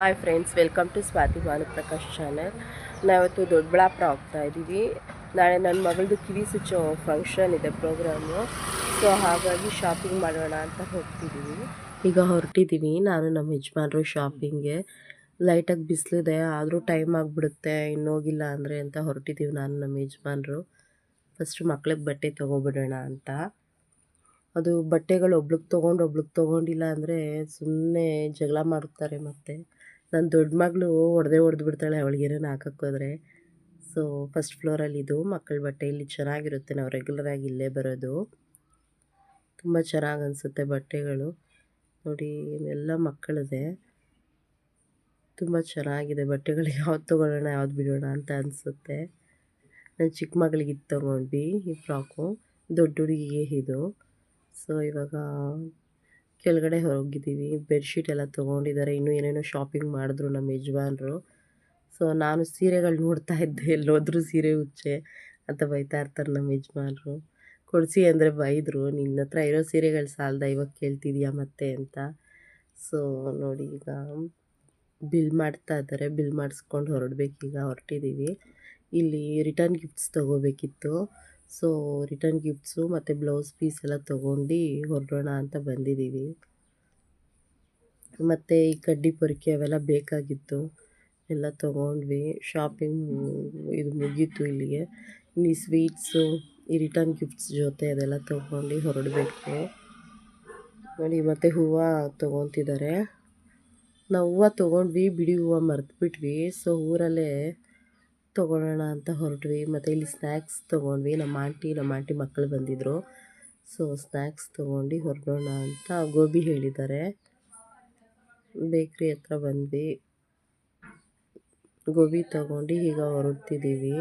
Hi friends, welcome to Swati Bhanuprakash channel. ನಾವಿವತ್ತು ದೊಡ್ಡಬಳ್ಳಾಪುರ ಹೋಗ್ತಾ ಇದ್ದೀವಿ. ನಾಳೆ ನನ್ನ ಮಗಳದು ಕಿವಿ ಸ್ವಿಚ್ಚು ಫಂಕ್ಷನ್ ಇದೆ, ಪ್ರೋಗ್ರಾಮು. ಸೊ ಹಾಗಾಗಿ ಶಾಪಿಂಗ್ ಮಾಡೋಣ ಅಂತ ಹೋಗ್ತಿದ್ದೀವಿ. ಈಗ ಹೊರಟಿದ್ದೀವಿ ನಾನು ನಮ್ಮ ಯಜಮಾನ್ರು ಶಾಪಿಂಗ್ಗೆ. ಲೈಟಾಗಿ ಬಿಸಿಲಿದೆ, ಆದರೂ ಟೈಮ್ ಆಗಿಬಿಡುತ್ತೆ ಇನ್ನೋಗಿಲ್ಲ ಅಂದರೆ ಅಂತ ಹೊರಟಿದ್ದೀವಿ ನಾನು ನಮ್ಮ ಯಜಮಾನ್ರು. ಫಸ್ಟು ಮಕ್ಳಿಗೆ ಬಟ್ಟೆ ತೊಗೊಬಿಡೋಣ ಅಂತ. ಅದು ಬಟ್ಟೆಗಳು ಒಬ್ಳಿಗೆ ತೊಗೊಂಡಿಲ್ಲ ಅಂದರೆ ಸುಮ್ಮನೆ ಜಗಳ ಮಾಡ್ತಾರೆ. ಮತ್ತು ನನ್ನ ದೊಡ್ಡ ಮಗಳು ಹೊಡೆದು ಬಿಡ್ತಾಳೆ ಅವಳಿಗೇನಾರು ಹಾಕೋಕ್ಕೋದ್ರೆ. ಸೊ ಫಸ್ಟ್ ಫ್ಲೋರಲ್ಲಿದ್ದು ಮಕ್ಕಳ ಬಟ್ಟೆ ಇಲ್ಲಿ ಚೆನ್ನಾಗಿರುತ್ತೆ. ನಾವು ರೆಗ್ಯುಲರಾಗಿ ಇಲ್ಲೇ ಬರೋದು. ತುಂಬ ಚೆನ್ನಾಗಿ ಅನಿಸುತ್ತೆ ಬಟ್ಟೆಗಳು. ನೋಡಿ ಎಲ್ಲ ಮಕ್ಕಳದೇ. ತುಂಬ ಚೆನ್ನಾಗಿದೆ ಬಟ್ಟೆಗಳು. ಯಾವ್ದು ತೊಗೊಳ್ಳೋಣ ಯಾವ್ದು ಬಿಡೋಣ ಅಂತ ಅನಿಸುತ್ತೆ. ನನ್ನ ಚಿಕ್ಕ ಮಗಳಿಗೆ ಇದು ತೊಗೊಂಡ್ವಿ, ಈ ಫ್ರಾಕು. ದೊಡ್ಡ ಹುಡುಗಿಗೆ ಇದು. ಸೊ ಇವಾಗ ಕೆಳಗಡೆ ಹೋಗಿದ್ದೀವಿ. ಬೆಡ್ಶೀಟ್ ಎಲ್ಲ ತೊಗೊಂಡಿದ್ದಾರೆ. ಇನ್ನೂ ಏನೇನೋ ಶಾಪಿಂಗ್ ಮಾಡಿದ್ರು ನಮ್ಮ ಯಜಮಾನ್ರು. ಸೊ ನಾನು ಸೀರೆಗಳು ನೋಡ್ತಾ ಇದ್ದೆ, ಎಲ್ಲೋದ್ರೂ ಸೀರೆ ಹುಚ್ಚೆ ಅಂತ ಬೈತಾ ಇರ್ತಾರೆ ನಮ್ಮ ಯಜಮಾನ್ರು. ಕೊಡಿಸಿ ಅಂದರೆ ಬೈದರು, ನಿನ್ನ ಹತ್ರ ಇರೋ ಸೀರೆಗಳು ಸಾಲದ ಇವಾಗ ಕೇಳ್ತಿದ್ಯಾ ಮತ್ತೆ ಅಂತ. ಸೊ ನೋಡಿ ಈಗ ಬಿಲ್ ಮಾಡ್ತಾ ಇದ್ದಾರೆ. ಬಿಲ್ ಮಾಡಿಸ್ಕೊಂಡು ಹೊರಡಬೇಕೀಗ. ಹೊರಟಿದ್ದೀವಿ. ಇಲ್ಲಿ ರಿಟರ್ನ್ ಗಿಫ್ಟ್ಸ್ ತೊಗೋಬೇಕಿತ್ತು. ಸೊ ರಿಟರ್ನ್ ಗಿಫ್ಟ್ಸು ಮತ್ತು ಬ್ಲೌಸ್ ಪೀಸ್ ಎಲ್ಲ ತೊಗೊಂಡು ಹೊರಡೋಣ ಅಂತ ಬಂದಿದ್ದೀವಿ. ಮತ್ತು ಈ ಕಡ್ಡಿ ಪೊರಿಕೆ ಅವೆಲ್ಲ ಬೇಕಾಗಿತ್ತು, ಎಲ್ಲ ತೊಗೊಂಡ್ವಿ. ಶಾಪಿಂಗ್ ಇದು ಮುಗೀತು ಇಲ್ಲಿಗೆ. ಈ ಸ್ವೀಟ್ಸು, ಈ ರಿಟರ್ನ್ ಗಿಫ್ಟ್ಸ್ ಜೊತೆ ಅದೆಲ್ಲ ತೊಗೊಂಡು ಹೊರಡಬೇಕು ನೋಡಿ. ಮತ್ತು ಹೂವು ತೊಗೊತಿದ್ದಾರೆ. ನಾವು ಹೂವು ತೊಗೊಂಡ್ವಿ, ಬಿಡಿ ಹೂವು ಮರೆತುಬಿಟ್ವಿ. ಸೊ ಊರಲ್ಲೇ ತೊಗೊಳ್ಳೋಣ ಅಂತ ಹೊರಟ್ವಿ. ಮತ್ತು ಇಲ್ಲಿ ಸ್ನ್ಯಾಕ್ಸ್ ತೊಗೊಂಡ್ವಿ. ನಮ್ಮ ಆಂಟಿ ಮಕ್ಕಳು ಬಂದಿದ್ದರು. ಸೊ ಸ್ನ್ಯಾಕ್ಸ್ ತೊಗೊಂಡು ಹೊರಡೋಣ ಅಂತ ಗೋಬಿ ಹೇಳಿದ್ದಾರೆ. ಬೇಕ್ರಿ ಹತ್ರ ಬಂದ್ವಿ. ಗೋಬಿ ತೊಗೊಂಡು ಈಗ ಹೊರಡ್ತಿದ್ದೀವಿ.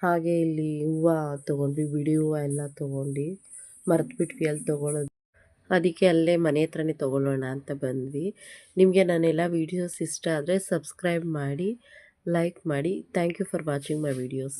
ಹಾಗೆ ಇಲ್ಲಿ ಹೂವು ತೊಗೊಂಡ್ವಿ, ಬಿಡಿ ಹೂವು ಎಲ್ಲ ತೊಗೊಂಡು ಮರೆತುಬಿಟ್ವಿ ಅಲ್ಲಿ ತೊಗೊಳ್ಳೋದು. ಅದಕ್ಕೆ ಅಲ್ಲೇ ಮನೆ ಹತ್ರನೇ ತೊಗೊಳ್ಳೋಣ ಅಂತ ಬಂದ್ವಿ. ನಿಮಗೆ ನನ್ನೆಲ್ಲ ವೀಡಿಯೋಸ್ ಇಷ್ಟ ಆದರೆ ಸಬ್ಸ್ಕ್ರೈಬ್ ಮಾಡಿ, ಲೈಕ್ ಮಾಡಿ. Thank you for watching my videos.